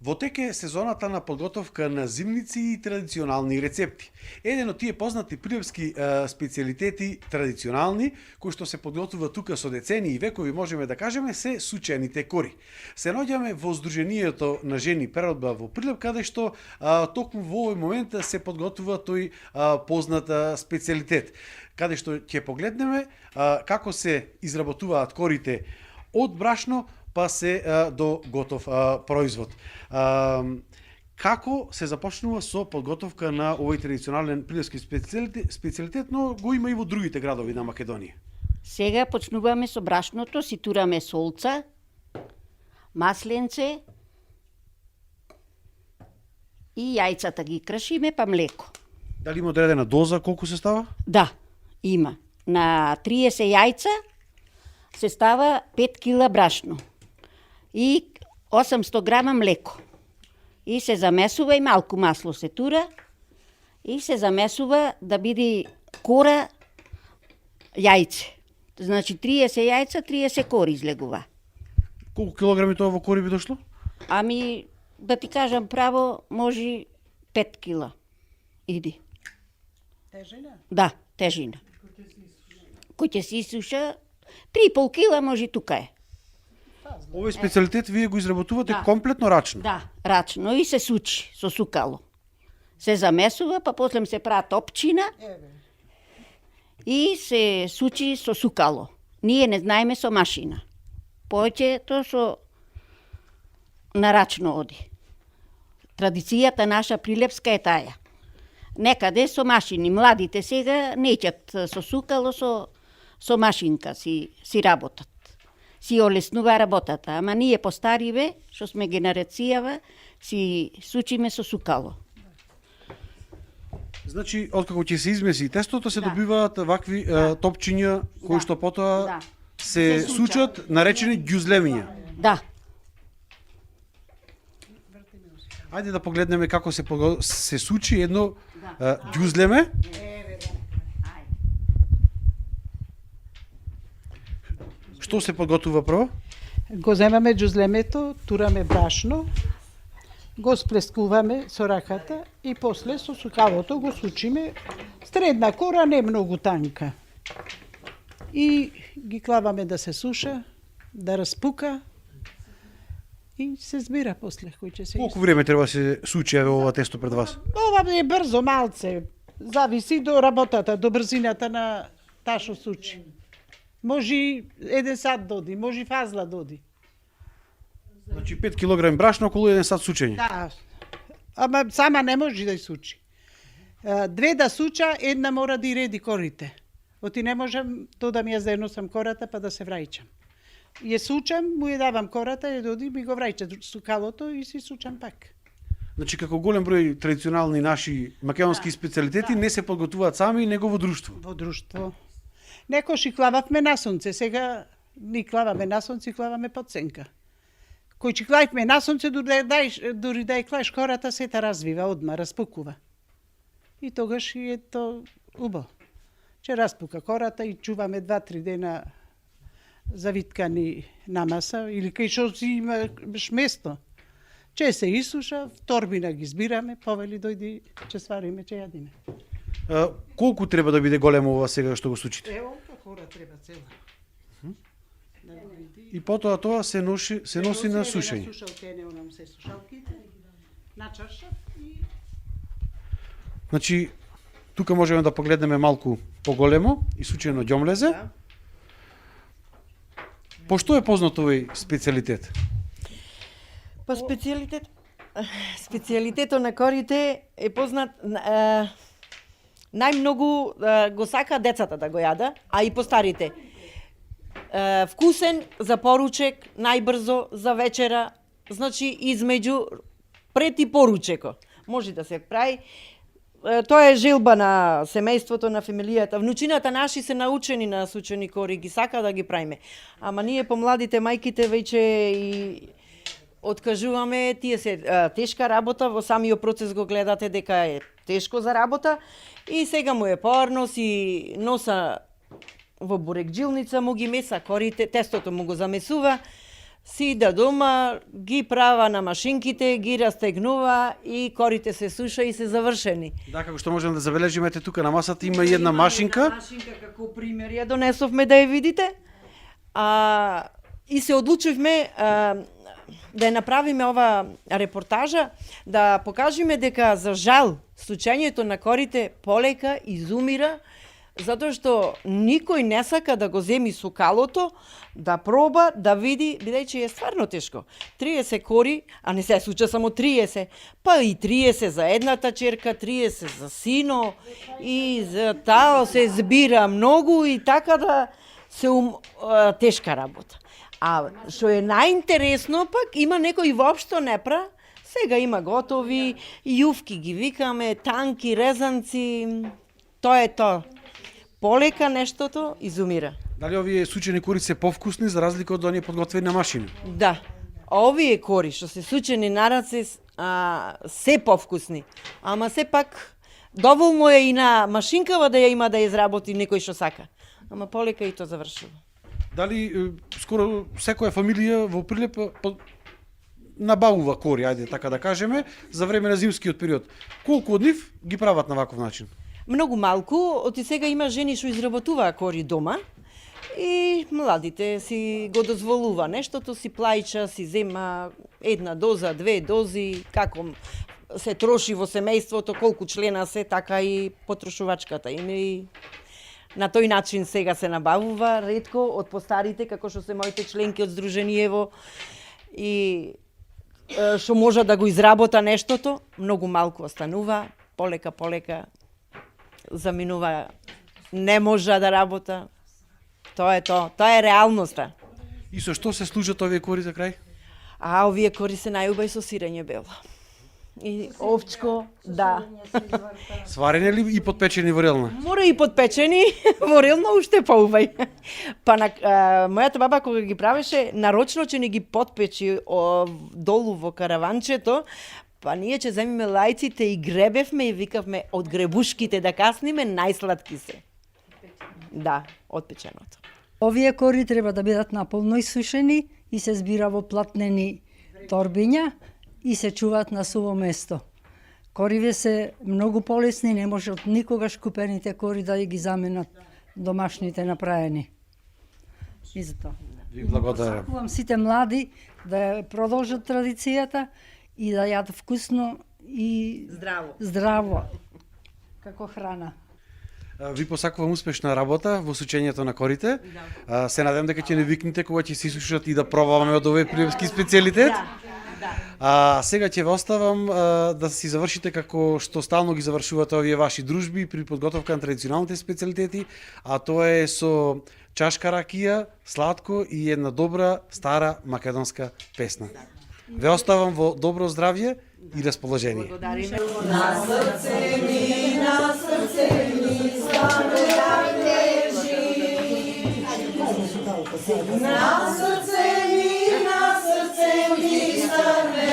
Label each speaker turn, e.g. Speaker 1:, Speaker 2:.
Speaker 1: Во тек е сезоната на подготовка на зимници и традиционални рецепти. Еден од тие познати прилепски специјалитети традиционални, кои што се подготвува тука со децени и векови, можеме да кажеме, се сучените кори. Се наоѓаме во Сдруженијето на жени Прерадба во Прилеп, каде што токму во овој момент се подготвува тој позната специјалитет, каде што ќе погледнеме како се изработуваат корите од брашно па се до готов производ. Како се започнува со подготовка на овој традиционален прилепски специјалитет, но го има и во другите градови на Македонија?
Speaker 2: Сега почнуваме со брашното, си тураме солца, масленце и јајцата ги кршиме, па млеко.
Speaker 1: Дали има одредена доза колку се става?
Speaker 2: Да, има. На 30 јајца се става 5 кила брашно и 800 грама млеко. И се замесува и малку масло се тура и се замесува да биде кора јајце. Значи 30 јајца, 30 кори излегува.
Speaker 1: Колку килограми тоа во кори би дошло?
Speaker 2: Ами, да ти кажам право, може 5 кила. Иди.
Speaker 3: Тежина?
Speaker 2: Да, тежина. Кој ќе се исуша, 3,5 кила може тука е.
Speaker 1: Овој специјалитет вие го изработувате
Speaker 2: Да.
Speaker 1: комплетно рачно?
Speaker 2: Да, рачно и се сучи со сукало. Се замесува, па после се прави топчина и се сучи со сукало. Ние не знаеме со машина. Повеќето со нарачно оди. Традицијата наша прилепска е таја. Некаде со машини. Младите сега неќат со сукало, со машинка си работат. Си олеснува работата, ама ние постариве, што сме генерацијава, си сучиме со сукало.
Speaker 1: Значи, откако ќе се измеси тестото, се
Speaker 2: Да.
Speaker 1: добиваат вакви топчиња кои што потоа
Speaker 2: Да.
Speaker 1: се
Speaker 2: Се
Speaker 1: сучат, наречени ѓузлемиња.
Speaker 2: Да,
Speaker 1: Ајде да погледнеме како се сучи едно ѓузлеме. Што се подготвува прво?
Speaker 3: Го земаме џузлемето, тураме брашно, го сплескуваме со раката и после со сукалото го сучиме средна кора, не многу танка. И ги клаваме да се суша, да распука и се збира после кој ќе се
Speaker 1: Колку време треба да се сучи ова тесто пред вас?
Speaker 3: Ова е брзо, малце. Зависи до работата, до брзината на таа што сучи. Може и 1 сат доди, може и фазла доди.
Speaker 1: Значи 5 кг брашно околу 1 сат сучење.
Speaker 3: Да. Ама сама не може да сучи. Две да суча, една мора да и реди корите. Оти не можам да ми ја заносам кората па да се враќам. Ја сучам, му ја давам кората, ја доди, ми го враќа сукалото и си сучам пак.
Speaker 1: Значи како голем број традиционални наши македонски специјалитети не се подготвуваат сами, него во друштво.
Speaker 3: Во друштво. Некош и клававме на сонце, сега ни клаваме на сонце, клаваме под сенка. Кој че клавме на сонце, дури да ја клаеш кората, се та развива одма, распукува. И тогаш е то убаво. Че распука кората и чуваме 2-3 дена завиткани намаса, или кај што си имаш место. Че се исуша, в торбина ги збираме, повели дојди, че свариме, че јадиме.
Speaker 1: Колку треба да биде големо ова сега што го сучите?
Speaker 3: Ево, кора треба цела.
Speaker 1: И потоа тоа се носи на сушење.
Speaker 3: На сушалки, не онам се сушалките, на чаршаф и...
Speaker 1: Значи, тука можеме да погледнеме малку поголемо и сучено ѓомлезе.
Speaker 3: Да.
Speaker 1: По што е познат овој специјалитет?
Speaker 4: Па специјалитетот на корите е познат најмногу го сака децата да го јада, а и постарите. Вкусен за поручек, најбрзо за вечера, значи измеѓу пред и поручеко. Може да се прави. Тоа е желба на семејството, на фамилијата. Внучината наши се научени на сучени кори, ги сака да ги правиме. Ама ние помладите мајките веќе и откажуваме, тие се тешка работа, во самиот процес го гледате дека е тешко за работа и сега му е порно, си носа во бурекджилница, му ги меса корите, тестото му го замесува, си иде дома, ги права на машинките, ги растегнува и корите се суша и се завршени.
Speaker 1: Да, како што можеме да забележиме, ете тука на масата има и една машинка.
Speaker 4: Машинка како пример ја донесовме да ја видите. И се одлучивме да ја направиме ова репортажа, да покажеме дека за жал сучењето на корите полека изумира, затоа што никој не сака да го земи сукалото, да проба, да види, бидејќи е стварно тешко. 30 кори, а не се суча само 30, па и 30 за едната черка, 30 за сино, и за таа се збира многу и така да се тешка работа. А што е најинтересно пак, има некој воопшто не пра, сега има готови, јувки ги викаме, танки, резанци, тоа е тоа. Полека нештото изумира.
Speaker 1: Дали овие сучени кори се повкусни за разлика од оние подготвени на машина?
Speaker 4: Да. Овие кори што се сучени на раце се повкусни. Ама сепак доволно е и на машинкава да ја има да изработи некој што сака. Ама полека и тоа завршува.
Speaker 1: Дали скоро секоја фамилија во Прилеп набавува кори, ајде така да кажеме, за време на зимскиот период. Колку од нив ги прават на ваков начин?
Speaker 4: Многу малку, оти сега има жени што изработуваа кори дома и младите си го дозволува нештото, си плајча, си зема една доза, две дози, како се троши во семејството, колку члена се, така и потрошувачката им и на тој начин сега се набавува, ретко од постарите, како што се моите членки од Сдруженијево и што може да го изработа нештото, многу малку останува, полека заминува, не може да работа. Тоа е тоа. Тоа е реалноста.
Speaker 1: И со што се служат овие кори за крај?
Speaker 4: Овие кори се најубави со сирење бело. И овчко, да.
Speaker 1: Сварени ли и подпечени во релна?
Speaker 4: Мора и подпечени, во релна уште поубај. Па мојата баба кога ги правеше, нарочно че не ги подпечи долу во караванчето, па ние че земиме лајците и гребевме и викавме од гребушките да касниме, најсладки се. Да, отпеченото.
Speaker 5: Овие кори треба да бидат наполно исушени и се збира во платнени торбиња и се чуваат на суво место. Кориве се многу полесни, не може од никогаш купените кори да ги заменат домашните направени. И за тоа.
Speaker 1: Ви благодарам.
Speaker 5: Сакувам сите млади да продолжат традицијата и да јадат вкусно и здраво како храна.
Speaker 1: Ви посакувам успешна работа во сучењето на корите. Се надевам дека ќе не викнете кога ќе се исушат и да пробаваме од овој прилепски специјалитет. Сега ќе ве оставам да си завршите како што стално ги завршувате овие ваши дружби при подготовка на традиционалните специјалитети, а тоа е со чашка ракија, сладко и една добра стара македонска песна. Ве оставам во добро здравје и расположение.
Speaker 4: На срце ми стане да лежи. На срце ми стане